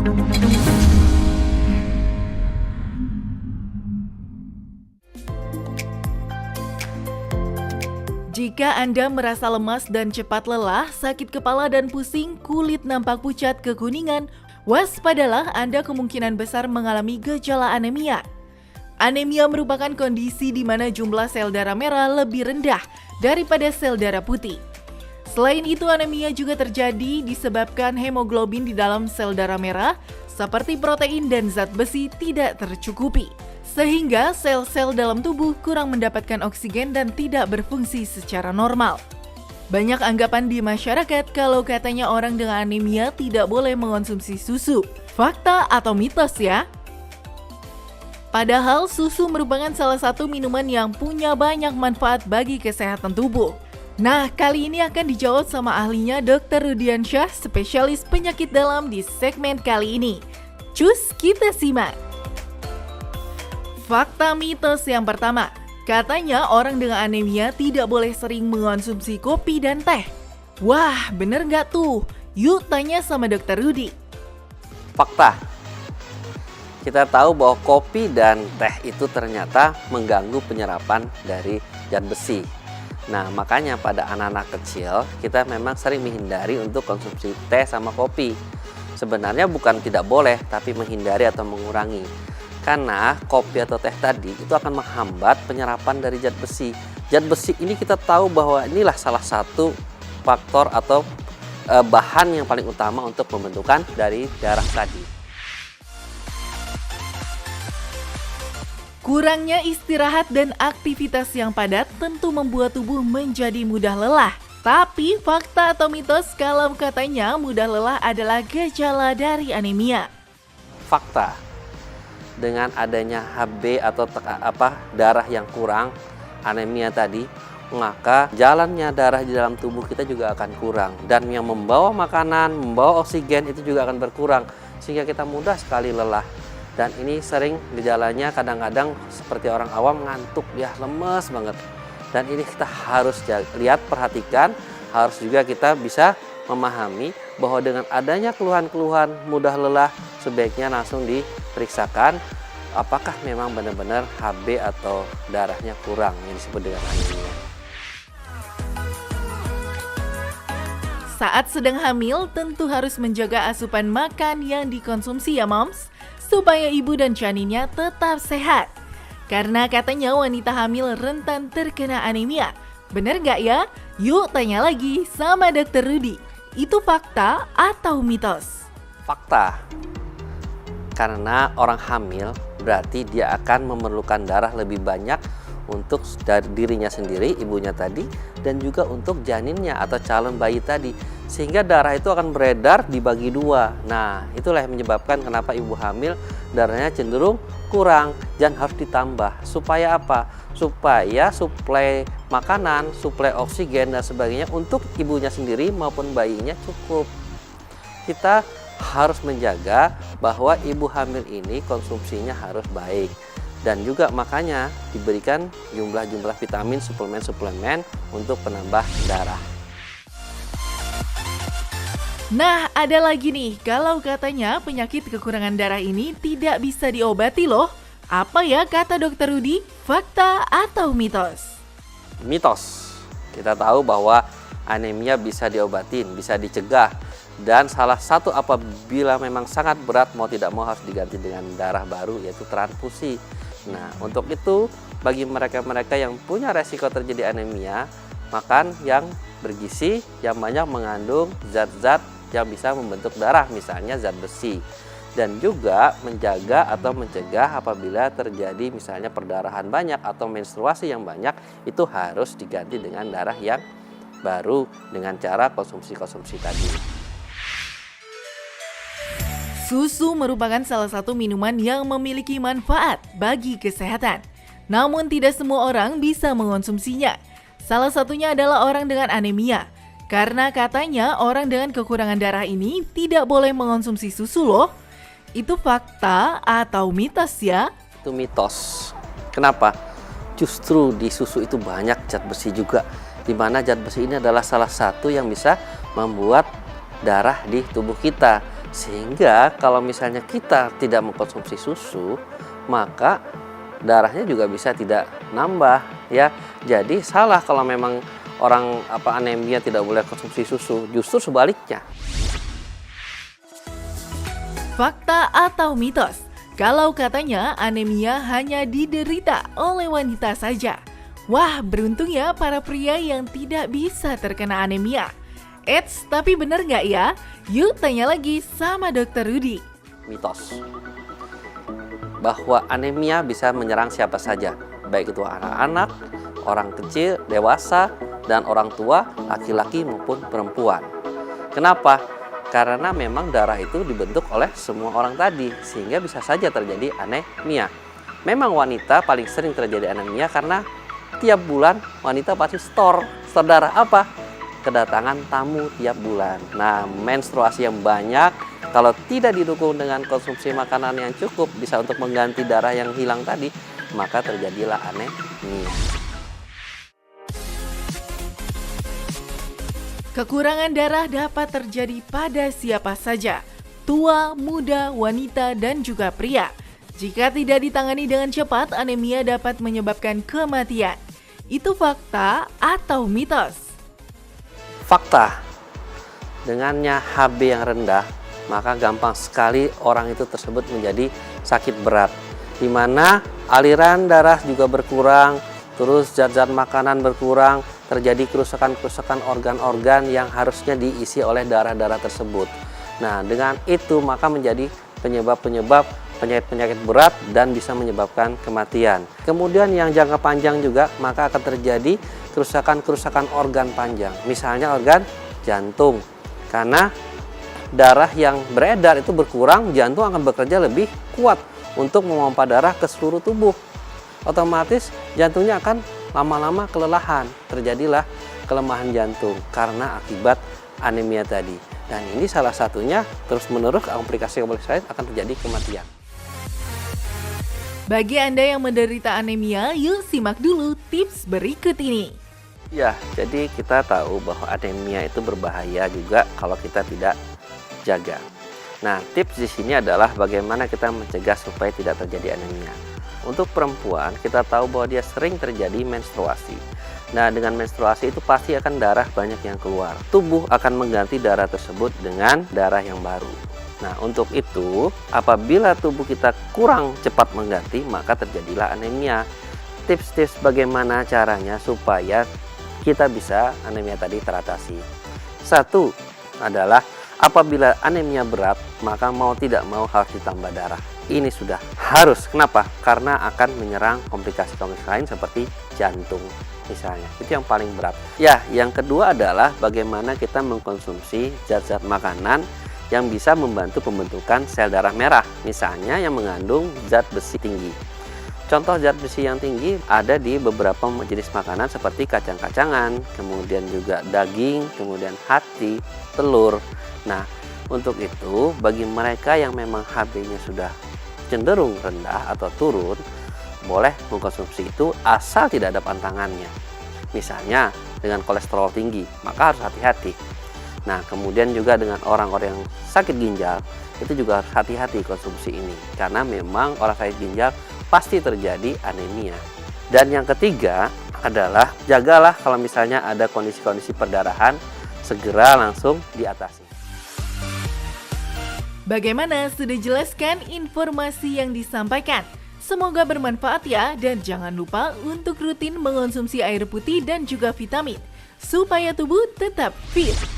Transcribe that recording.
Jika Anda merasa lemas dan cepat lelah, sakit kepala dan pusing, kulit nampak pucat kekuningan, waspadalah Anda kemungkinan besar mengalami gejala anemia. Anemia merupakan kondisi di mana jumlah sel darah merah lebih rendah daripada sel darah putih. Selain itu, anemia juga terjadi disebabkan hemoglobin di dalam sel darah merah seperti protein dan zat besi tidak tercukupi, sehingga sel-sel dalam tubuh kurang mendapatkan oksigen dan tidak berfungsi secara normal. Banyak anggapan di masyarakat kalau katanya orang dengan anemia tidak boleh mengonsumsi susu. Fakta atau mitos ya? Padahal susu merupakan salah satu minuman yang punya banyak manfaat bagi kesehatan tubuh. Nah, kali ini akan dijawab sama ahlinya Dr. Rudiansyah, spesialis penyakit dalam di segmen kali ini. Cus, kita simak. Fakta mitos yang pertama, katanya orang dengan anemia tidak boleh sering mengonsumsi kopi dan teh. Wah, bener nggak tuh? Yuk tanya sama Dr. Rudi. Fakta, kita tahu bahwa kopi dan teh itu ternyata mengganggu penyerapan dari zat besi. Nah, makanya pada anak-anak kecil kita memang sering menghindari untuk konsumsi teh sama kopi. Sebenarnya bukan tidak boleh, tapi menghindari atau mengurangi. Karena kopi atau teh tadi itu akan menghambat penyerapan dari zat besi. Zat besi ini kita tahu bahwa inilah salah satu faktor atau bahan yang paling utama untuk pembentukan dari darah tadi. Kurangnya istirahat dan aktivitas yang padat tentu membuat tubuh menjadi mudah lelah. Tapi fakta atau mitos kalau katanya mudah lelah adalah gejala dari anemia? Fakta. Dengan adanya Hb atau darah yang kurang, anemia tadi, maka jalannya darah di dalam tubuh kita juga akan kurang. Dan yang membawa makanan, membawa oksigen itu juga akan berkurang. Sehingga kita mudah sekali lelah. Dan ini sering gejalanya kadang-kadang seperti orang awam ngantuk, ya lemes banget. Dan ini kita harus lihat, perhatikan, harus juga kita bisa memahami bahwa dengan adanya keluhan-keluhan mudah lelah, sebaiknya langsung diperiksakan apakah memang benar-benar Hb atau darahnya kurang yang disebut dengan anemia. Saat sedang hamil, tentu harus menjaga asupan makan yang dikonsumsi ya moms, supaya ibu dan janinnya tetap sehat. Karena katanya wanita hamil rentan terkena anemia. Bener nggak ya? Yuk tanya lagi sama Dr. Rudi. Itu fakta atau mitos? Fakta. Karena orang hamil berarti dia akan memerlukan darah lebih banyak untuk dari dirinya sendiri, ibunya tadi, dan juga untuk janinnya atau calon bayi tadi. Sehingga darah itu akan beredar dibagi dua. Nah, itulah yang menyebabkan kenapa ibu hamil darahnya cenderung kurang dan harus ditambah. Supaya apa? Supaya suplai makanan, suplai oksigen dan sebagainya untuk ibunya sendiri maupun bayinya cukup. Kita harus menjaga bahwa ibu hamil ini konsumsinya harus baik. Dan juga makanya diberikan jumlah-jumlah vitamin, suplemen-suplemen untuk penambah darah. Nah, ada lagi nih, kalau katanya penyakit kekurangan darah ini tidak bisa diobati loh. Apa ya kata Dr. Rudi? Fakta atau mitos? Mitos. Kita tahu bahwa anemia bisa diobatin, bisa dicegah. Dan salah satu apabila memang sangat berat, mau tidak mau harus diganti dengan darah baru, yaitu transfusi. Nah, untuk itu bagi mereka-mereka yang punya resiko terjadi anemia, makan yang bergizi, yang banyak mengandung zat-zat yang bisa membentuk darah, misalnya zat besi. Dan juga menjaga atau mencegah apabila terjadi misalnya perdarahan banyak atau menstruasi yang banyak, itu harus diganti dengan darah yang baru dengan cara konsumsi-konsumsi tadi. Susu merupakan salah satu minuman yang memiliki manfaat bagi kesehatan. Namun tidak semua orang bisa mengonsumsinya. Salah satunya adalah orang dengan anemia. Karena katanya orang dengan kekurangan darah ini tidak boleh mengonsumsi susu loh. Itu fakta atau mitos ya? Itu mitos. Kenapa? Justru di susu itu banyak zat besi juga. Di mana zat besi ini adalah salah satu yang bisa membuat darah di tubuh kita. Sehingga kalau misalnya kita tidak mengkonsumsi susu, maka darahnya juga bisa tidak nambah ya. Jadi salah kalau memang orang anemia tidak boleh konsumsi susu, justru sebaliknya. Fakta atau mitos? Kalau katanya anemia hanya diderita oleh wanita saja. Wah, beruntung ya para pria yang tidak bisa terkena anemia. Eits, tapi bener nggak ya? Yuk tanya lagi sama Dr. Rudy. Mitos bahwa anemia bisa menyerang siapa saja, baik itu anak-anak, orang kecil, dewasa, dan orang tua, laki-laki maupun perempuan. Kenapa? Karena memang darah itu dibentuk oleh semua orang tadi, sehingga bisa saja terjadi anemia. Memang wanita paling sering terjadi anemia karena tiap bulan wanita pasti store darah apa? Kedatangan tamu tiap bulan. Nah, menstruasi yang banyak kalau tidak didukung dengan konsumsi makanan yang cukup bisa untuk mengganti darah yang hilang tadi, maka terjadilah anemia. Kekurangan darah dapat terjadi pada siapa saja, tua, muda, wanita, dan juga pria. Jika tidak ditangani dengan cepat, anemia dapat menyebabkan kematian. Itu fakta atau mitos? Fakta, dengannya HB yang rendah, maka gampang sekali orang itu tersebut menjadi sakit berat, di mana aliran darah juga berkurang, terus zat-zat makanan berkurang, terjadi kerusakan-kerusakan organ-organ yang harusnya diisi oleh darah-darah tersebut. Nah, dengan itu maka menjadi penyebab-penyebab penyakit-penyakit berat dan bisa menyebabkan kematian. Kemudian yang jangka panjang juga maka akan terjadi kerusakan-kerusakan organ panjang. Misalnya organ jantung. Karena darah yang beredar itu berkurang, jantung akan bekerja lebih kuat untuk memompa darah ke seluruh tubuh. Otomatis jantungnya akan lama-lama kelelahan. Terjadilah kelemahan jantung karena akibat anemia tadi. Dan ini salah satunya terus-menerus komplikasi-komplikasi lain akan terjadi kematian. Bagi Anda yang menderita anemia, yuk simak dulu tips berikut ini. Ya, jadi kita tahu bahwa anemia itu berbahaya juga kalau kita tidak jaga. Nah, tips di sini adalah bagaimana kita mencegah supaya tidak terjadi anemia. Untuk perempuan, kita tahu bahwa dia sering terjadi menstruasi. Nah, dengan menstruasi itu pasti akan darah banyak yang keluar. Tubuh akan mengganti darah tersebut dengan darah yang baru. Nah, untuk itu, apabila tubuh kita kurang cepat mengganti, maka terjadilah anemia. Tips-tips bagaimana caranya supaya kita bisa anemia tadi teratasi. Satu adalah apabila anemia berat, maka mau tidak mau harus ditambah darah. Ini sudah harus. Kenapa? Karena akan menyerang komplikasi-komplikasi lain seperti jantung misalnya. Itu yang paling berat. Ya, yang kedua adalah bagaimana kita mengkonsumsi zat-zat makanan yang bisa membantu pembentukan sel darah merah. Misalnya yang mengandung zat besi tinggi. Contoh zat besi yang tinggi ada di beberapa jenis makanan seperti kacang-kacangan, kemudian juga daging, kemudian hati, telur. Nah, untuk itu bagi mereka yang memang HB-nya sudah cenderung rendah atau turun, boleh mengkonsumsi itu asal tidak ada pantangannya. Misalnya dengan kolesterol tinggi, maka harus hati-hati. Nah, kemudian juga dengan orang-orang yang sakit ginjal, itu juga harus hati-hati konsumsi ini. Karena memang orang sakit ginjal pasti terjadi anemia. Dan yang ketiga adalah jagalah kalau misalnya ada kondisi-kondisi perdarahan, segera langsung diatasi. Bagaimana, sudah jelaskan informasi yang disampaikan? Semoga bermanfaat ya, dan jangan lupa untuk rutin mengonsumsi air putih dan juga vitamin supaya tubuh tetap fit.